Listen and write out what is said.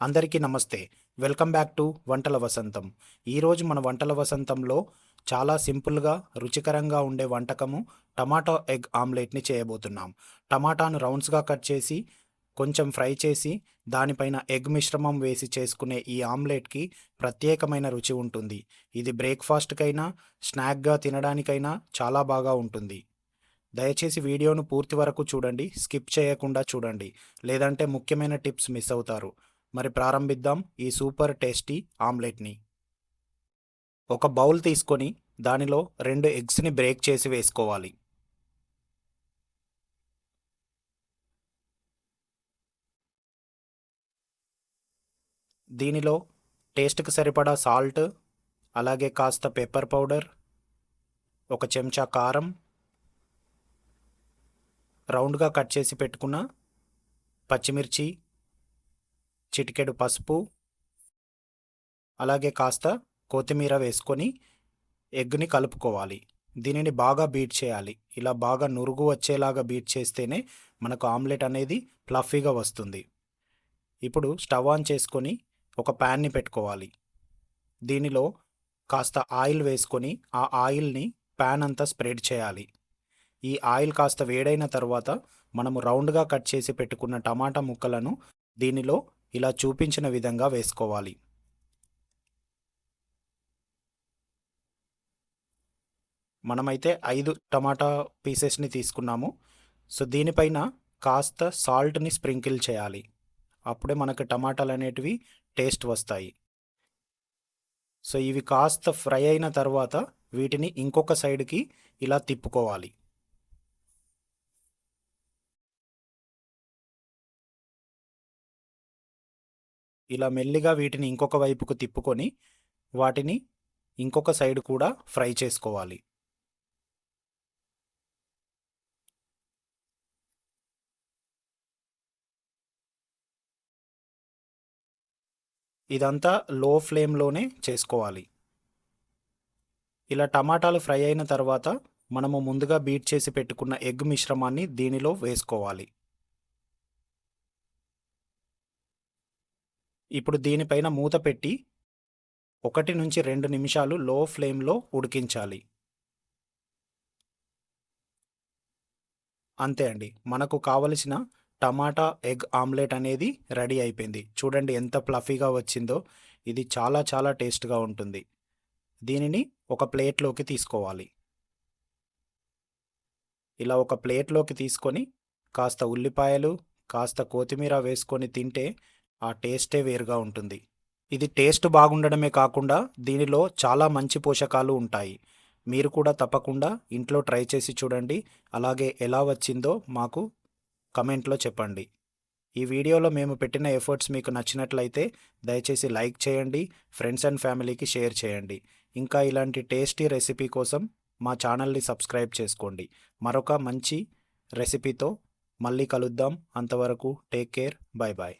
అందరికీ నమస్తే. Welcome back to వంటల వసంతం. ఈరోజు మన వంటల వసంతంలో చాలా సింపుల్గా రుచికరంగా ఉండే వంటకము టమాటో ఎగ్ ఆమ్లెట్ని చేయబోతున్నాం. టమాటాను రౌండ్స్గా కట్ చేసి కొంచెం ఫ్రై చేసి దానిపైన ఎగ్ మిశ్రమం వేసి చేసుకునే ఈ ఆమ్లెట్కి ప్రత్యేకమైన రుచి ఉంటుంది. ఇది బ్రేక్ఫాస్ట్కైనా స్నాక్గా తినడానికైనా చాలా బాగా ఉంటుంది. దయచేసి వీడియోను పూర్తి వరకు చూడండి, స్కిప్ చేయకుండా చూడండి, లేదంటే ముఖ్యమైన టిప్స్ మిస్ అవుతారు. మరి ప్రారంభిద్దాం ఈ సూపర్ టేస్టీ ఆమ్లెట్ని. ఒక బౌల్ తీసుకొని దానిలో 2 ఎగ్స్ని బ్రేక్ చేసి వేసుకోవాలి. దీనిలో టేస్ట్కి సరిపడా సాల్ట్, అలాగే కాస్త పెప్పర్ పౌడర్, ఒక చెంచా కారం, రౌండ్గా కట్ చేసి పెట్టుకున్న పచ్చిమిర్చి, చిటికెడు పసుపు, అలాగే కాస్త కొత్తిమీర వేసుకొని ఎగ్ని కలుపుకోవాలి. దీనిని బాగా బీట్ చేయాలి. ఇలా బాగా నురుగు వచ్చేలాగా బీట్ చేస్తేనే మనకు ఆమ్లెట్ అనేది ఫ్లఫీగా వస్తుంది. ఇప్పుడు స్టవ్ ఆన్ చేసుకొని ఒక ప్యాన్ని పెట్టుకోవాలి. దీనిలో కాస్త ఆయిల్ వేసుకొని ఆ ఆయిల్ని ప్యాన్ అంతా స్ప్రెడ్ చేయాలి. ఈ ఆయిల్ కాస్త వేడైన తర్వాత మనము రౌండ్గా కట్ చేసి పెట్టుకున్న టమాటా ముక్కలను దీనిలో ఇలా చూపించిన విధంగా వేసుకోవాలి. మనమైతే 5 టమాటా పీసెస్ని తీసుకున్నాము. సో దీనిపైన కాస్త సాల్ట్ని స్ప్రింకిల్ చేయాలి. అప్పుడే మనకు టమాటాలు అనేటివి టేస్ట్ వస్తాయి. సో ఇవి కాస్త ఫ్రై అయిన తర్వాత వీటిని ఇంకొక సైడ్కి ఇలా తిప్పుకోవాలి. ఇలా మెల్లిగా వీటిని ఇంకొక వైపుకు తిప్పుకొని వాటిని ఇంకొక సైడ్ కూడా ఫ్రై చేసుకోవాలి. ఇదంతా లో ఫ్లేమ్లోనే చేసుకోవాలి. ఇలా టమాటాలు ఫ్రై అయిన తర్వాత మనము ముందుగా బీట్ చేసి పెట్టుకున్న ఎగ్ మిశ్రమాన్ని దీనిలో వేసుకోవాలి. ఇప్పుడు దీనిపైన మూత పెట్టి 1 నుంచి 2 నిమిషాలు లో ఫ్లేమ్లో ఉడికించాలి. అంతే అండి, మనకు కావలసిన టమాటా ఎగ్ ఆమ్లెట్ అనేది రెడీ అయిపోయింది. చూడండి ఎంత ఫ్లఫీగా వచ్చిందో. ఇది చాలా చాలా టేస్ట్గా ఉంటుంది. దీనిని ఒక ప్లేట్లోకి తీసుకోవాలి. ఇలా ఒక ప్లేట్లోకి తీసుకొని కాస్త ఉల్లిపాయలు, కాస్త కొత్తిమీర వేసుకొని తింటే ఆ టేస్టే వేరుగా ఉంటుంది. ఇది టేస్ట్ బాగుండడమే కాకుండా దీనిలో చాలా మంచి పోషకాలు ఉంటాయి. మీరు కూడా తప్పకుండా ఇంట్లో ట్రై చేసి చూడండి. అలాగే ఎలా వచ్చిందో మాకు కమెంట్లో చెప్పండి. ఈ వీడియోలో మేము పెట్టిన ఎఫర్ట్స్ మీకు నచ్చినట్లయితే దయచేసి లైక్ చేయండి, ఫ్రెండ్స్ అండ్ ఫ్యామిలీకి షేర్ చేయండి. ఇంకా ఇలాంటి టేస్టీ రెసిపీ కోసం మా ఛానల్ని సబ్స్క్రైబ్ చేసుకోండి. మరొక మంచి రెసిపీతో మళ్ళీ కలుద్దాం. అంతవరకు టేక్ కేర్. Bye bye.